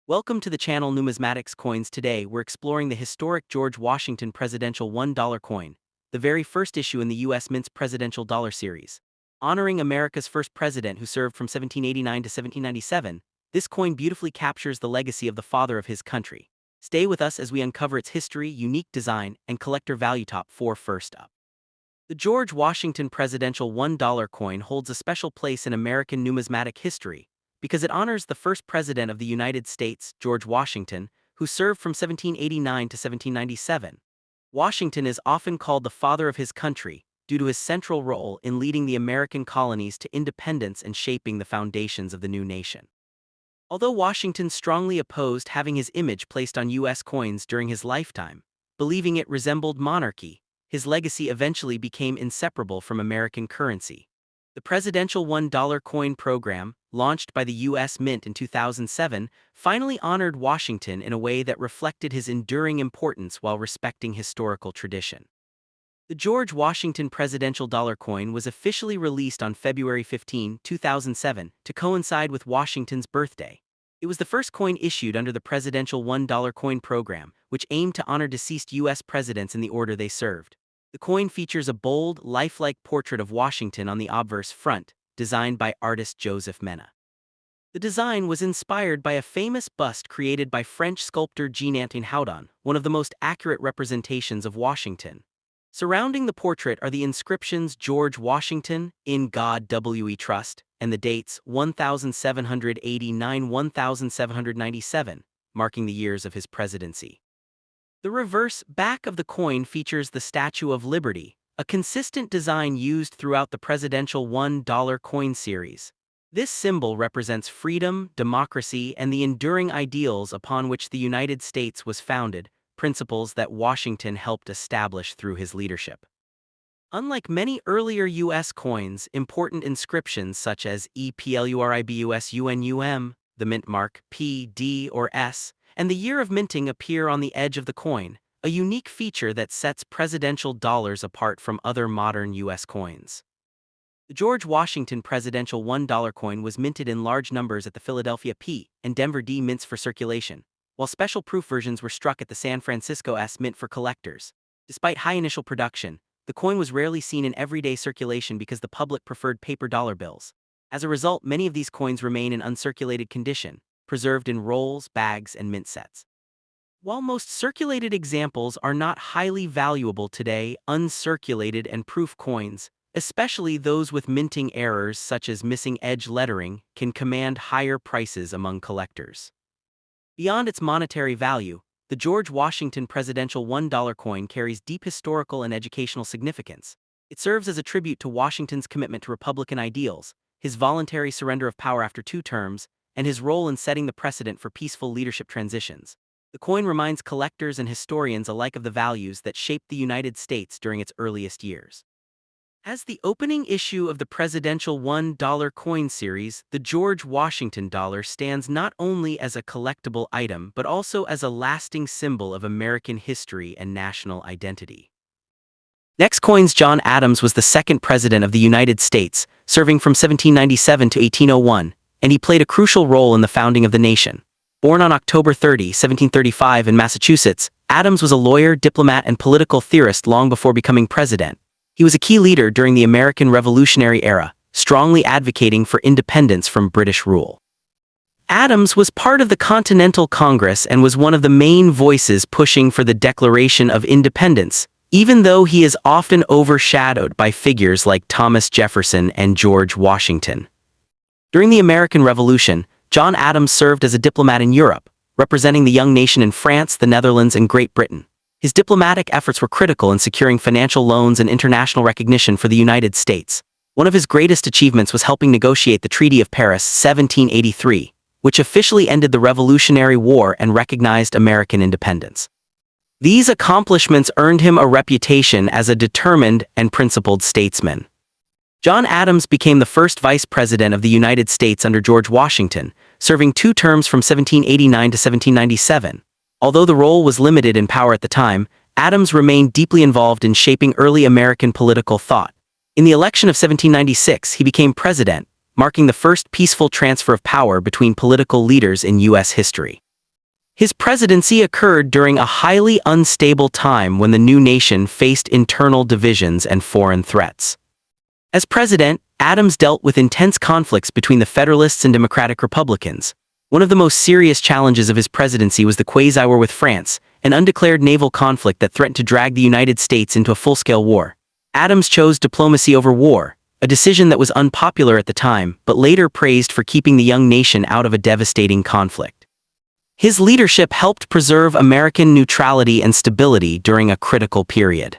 Welcome to the channel Numismatics Coins. Today, we're exploring the historic George Washington Presidential $1 coin, the very first issue in the U.S. Mint's Presidential Dollar series. Honoring America's first president who served from 1789 to 1797, this coin beautifully captures the legacy of the father of his country. Stay with us as we uncover its history, unique design, and collector value. Top 4. First up. The George Washington Presidential $1 coin holds a special place in American numismatic history, because it honors the first president of the United States, George Washington, who served from 1789 to 1797. Washington is often called the father of his country due to his central role in leading the American colonies to independence and shaping the foundations of the new nation. Although Washington strongly opposed having his image placed on U.S. coins during his lifetime, believing it resembled monarchy, his legacy eventually became inseparable from American currency. The Presidential $1 coin program, launched by the U.S. Mint in 2007, finally honored Washington in a way that reflected his enduring importance while respecting historical tradition. The George Washington Presidential Dollar coin was officially released on February 15, 2007, to coincide with Washington's birthday. It was the first coin issued under the Presidential $1 coin program, which aimed to honor deceased U.S. presidents in the order they served. The coin features a bold, lifelike portrait of Washington on the obverse front, designed by artist Joseph Mena. The design was inspired by a famous bust created by French sculptor Jean-Antoine Houdon, one of the most accurate representations of Washington. Surrounding the portrait are the inscriptions "George Washington, in God we trust," and the dates 1789–1797, marking the years of his presidency. The reverse back of the coin features the Statue of Liberty, a consistent design used throughout the Presidential $1 coin series. This symbol represents freedom, democracy, and the enduring ideals upon which the United States was founded, principles that Washington helped establish through his leadership. Unlike many earlier U.S. coins, important inscriptions such as EPLURIBUSUNUM, the mint mark P, D, or S, and the year of minting appear on the edge of the coin, a unique feature that sets presidential dollars apart from other modern U.S. coins. The George Washington Presidential $1 coin was minted in large numbers at the Philadelphia P and Denver D mints for circulation, while special proof versions were struck at the San Francisco S mint for collectors. Despite high initial production, the coin was rarely seen in everyday circulation because the public preferred paper dollar bills. As a result, many of these coins remain in uncirculated condition, preserved in rolls, bags, and mint sets. While most circulated examples are not highly valuable today, uncirculated and proof coins, especially those with minting errors such as missing edge lettering, can command higher prices among collectors. Beyond its monetary value, the George Washington Presidential $1 coin carries deep historical and educational significance. It serves as a tribute to Washington's commitment to Republican ideals, his voluntary surrender of power after 2 terms, and his role in setting the precedent for peaceful leadership transitions. The coin reminds collectors and historians alike of the values that shaped the United States during its earliest years. As the opening issue of the Presidential $1 coin series, the George Washington dollar stands not only as a collectible item but also as a lasting symbol of American history and national identity. Next coins. John Adams was the second president of the United States, serving from 1797 to 1801, and he played a crucial role in the founding of the nation. Born on October 30, 1735 in Massachusetts, Adams was a lawyer, diplomat, and political theorist long before becoming president. He was a key leader during the American Revolutionary era, strongly advocating for independence from British rule. Adams was part of the Continental Congress and was one of the main voices pushing for the Declaration of Independence, even though he is often overshadowed by figures like Thomas Jefferson and George Washington. During the American Revolution, John Adams served as a diplomat in Europe, representing the young nation in France, the Netherlands, and Great Britain. His diplomatic efforts were critical in securing financial loans and international recognition for the United States. One of his greatest achievements was helping negotiate the Treaty of Paris 1783, which officially ended the Revolutionary War and recognized American independence. These accomplishments earned him a reputation as a determined and principled statesman. John Adams became the first vice president of the United States under George Washington, serving 2 terms from 1789 to 1797. Although the role was limited in power at the time, Adams remained deeply involved in shaping early American political thought. In the election of 1796, he became president, marking the first peaceful transfer of power between political leaders in U.S. history. His presidency occurred during a highly unstable time when the new nation faced internal divisions and foreign threats. As president, Adams dealt with intense conflicts between the Federalists and Democratic Republicans. One of the most serious challenges of his presidency was the quasi-war with France, an undeclared naval conflict that threatened to drag the United States into a full-scale war. Adams chose diplomacy over war, a decision that was unpopular at the time, but later praised for keeping the young nation out of a devastating conflict. His leadership helped preserve American neutrality and stability during a critical period.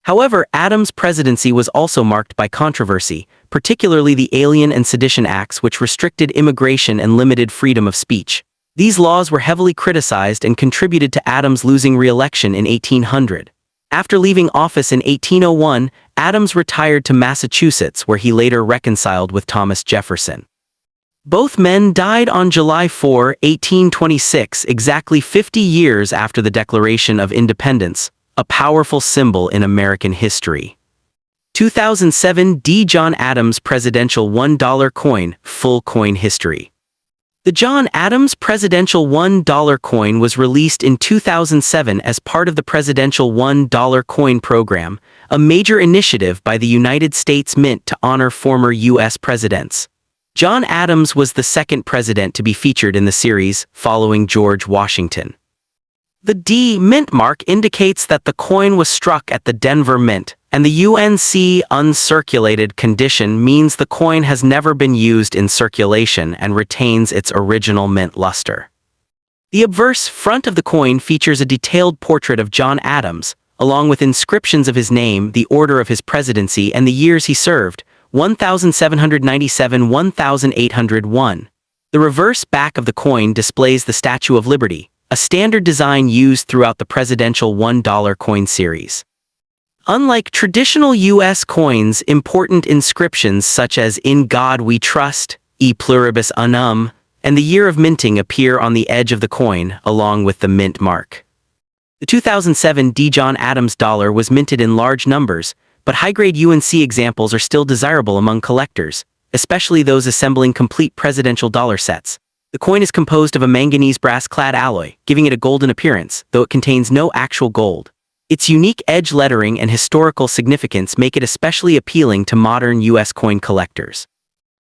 However, Adams' presidency was also marked by controversy, particularly the Alien and Sedition Acts, which restricted immigration and limited freedom of speech. These laws were heavily criticized and contributed to Adams losing re-election in 1800. After leaving office in 1801, Adams retired to Massachusetts, where he later reconciled with Thomas Jefferson. Both men died on July 4, 1826, exactly 50 years after the Declaration of Independence, a powerful symbol in American history. 2007 D. John Adams Presidential $1 Coin, Full Coin History. The John Adams Presidential $1 coin was released in 2007 as part of the Presidential $1 Coin Program, a major initiative by the United States Mint to honor former U.S. presidents. John Adams was the second president to be featured in the series, following George Washington. The D Mint mark indicates that the coin was struck at the Denver Mint, and the UNC uncirculated condition means the coin has never been used in circulation and retains its original mint luster. The obverse front of the coin features a detailed portrait of John Adams, along with inscriptions of his name, the order of his presidency, and the years he served, 1797–1801. The reverse back of the coin displays the Statue of Liberty, a standard design used throughout the presidential $1 coin series. Unlike traditional U.S. coins, important inscriptions such as "In God We Trust," "E Pluribus Unum," and the year of minting appear on the edge of the coin, along with the mint mark. The 2007 D. John Adams dollar was minted in large numbers, but high-grade UNC examples are still desirable among collectors, especially those assembling complete presidential dollar sets. The coin is composed of a manganese brass-clad alloy, giving it a golden appearance, though it contains no actual gold. Its unique edge lettering and historical significance make it especially appealing to modern U.S. coin collectors.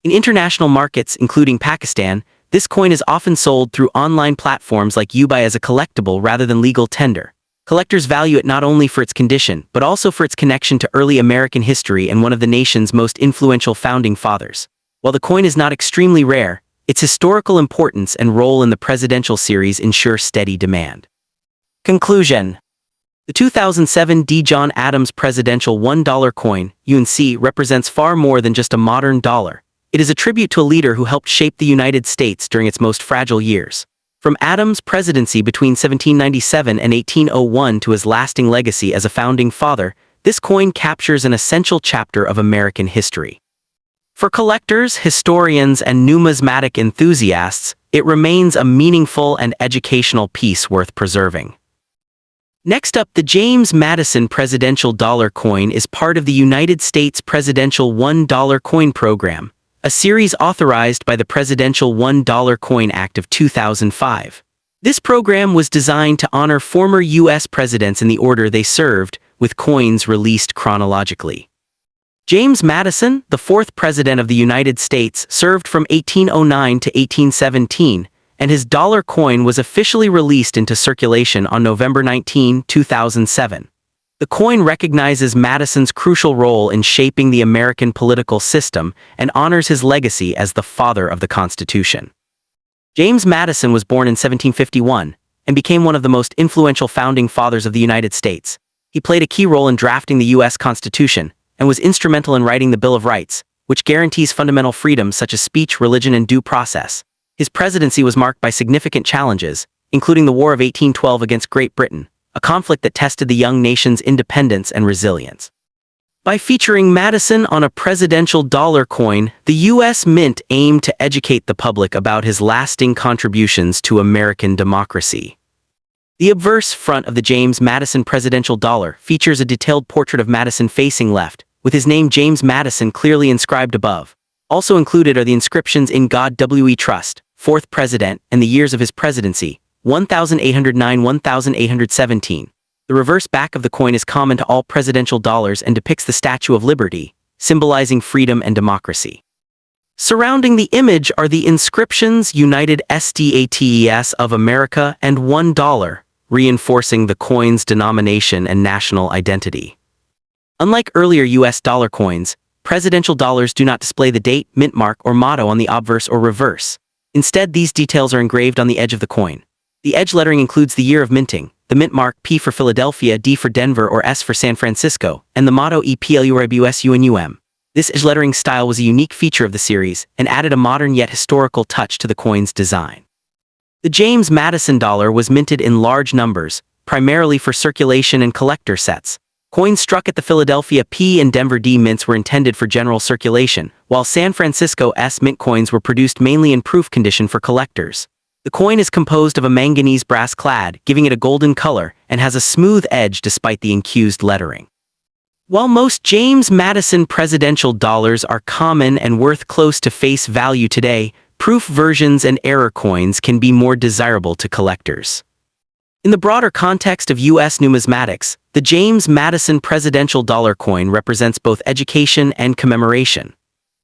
In international markets, including Pakistan, this coin is often sold through online platforms like eBay as a collectible rather than legal tender. Collectors value it not only for its condition, but also for its connection to early American history and one of the nation's most influential founding fathers. While the coin is not extremely rare, its historical importance and role in the presidential series ensure steady demand. Conclusion. The 2007 D. John Adams Presidential $1 coin, UNC, represents far more than just a modern dollar. It is a tribute to a leader who helped shape the United States during its most fragile years. From Adams' presidency between 1797 and 1801 to his lasting legacy as a founding father, this coin captures an essential chapter of American history. For collectors, historians, and numismatic enthusiasts, it remains a meaningful and educational piece worth preserving. Next up, the James Madison Presidential Dollar Coin is part of the United States Presidential $1 Coin Program, a series authorized by the Presidential $1 Coin Act of 2005. This program was designed to honor former U.S. presidents in the order they served, with coins released chronologically. James Madison, the fourth President of the United States, served from 1809 to 1817, and his dollar coin was officially released into circulation on November 19, 2007. The coin recognizes Madison's crucial role in shaping the American political system and honors his legacy as the father of the Constitution. James Madison was born in 1751 and became one of the most influential founding fathers of the United States. He played a key role in drafting the U.S. Constitution and was instrumental in writing the Bill of Rights, which guarantees fundamental freedoms such as speech, religion, and due process. His presidency was marked by significant challenges, including the War of 1812 against Great Britain, a conflict that tested the young nation's independence and resilience. By featuring Madison on a presidential dollar coin, the U.S. Mint aimed to educate the public about his lasting contributions to American democracy. The obverse front of the James Madison Presidential Dollar features a detailed portrait of Madison facing left, with his name James Madison clearly inscribed above. Also included are the inscriptions "In God We Trust," fourth president, and the years of his presidency, 1809, 1817. The reverse back of the coin is common to all presidential dollars and depicts the Statue of Liberty, symbolizing freedom and democracy. Surrounding the image are the inscriptions United States of America and $1, reinforcing the coin's denomination and national identity. Unlike earlier U.S. dollar coins, presidential dollars do not display the date, mint mark, or motto on the obverse or reverse. Instead, these details are engraved on the edge of the coin. The edge lettering includes the year of minting, the mint mark P for Philadelphia, D for Denver, or S for San Francisco, and the motto EPLURBUSUNUM. This edge lettering style was a unique feature of the series and added a modern yet historical touch to the coin's design. The James Madison dollar was minted in large numbers, primarily for circulation and collector sets. Coins struck at the Philadelphia P and Denver D mints were intended for general circulation, while San Francisco S mint coins were produced mainly in proof condition for collectors. The coin is composed of a manganese brass clad, giving it a golden color, and has a smooth edge despite the incused lettering. While most James Madison presidential dollars are common and worth close to face value today, proof versions and error coins can be more desirable to collectors. In the broader context of U.S. numismatics, the James Madison presidential dollar coin represents both education and commemoration.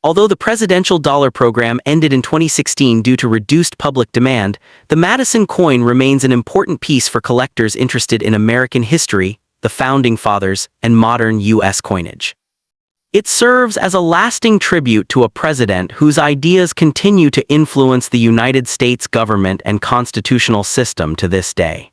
Although the presidential dollar program ended in 2016 due to reduced public demand, the Madison coin remains an important piece for collectors interested in American history, the Founding Fathers, and modern U.S. coinage. It serves as a lasting tribute to a president whose ideas continue to influence the United States government and constitutional system to this day.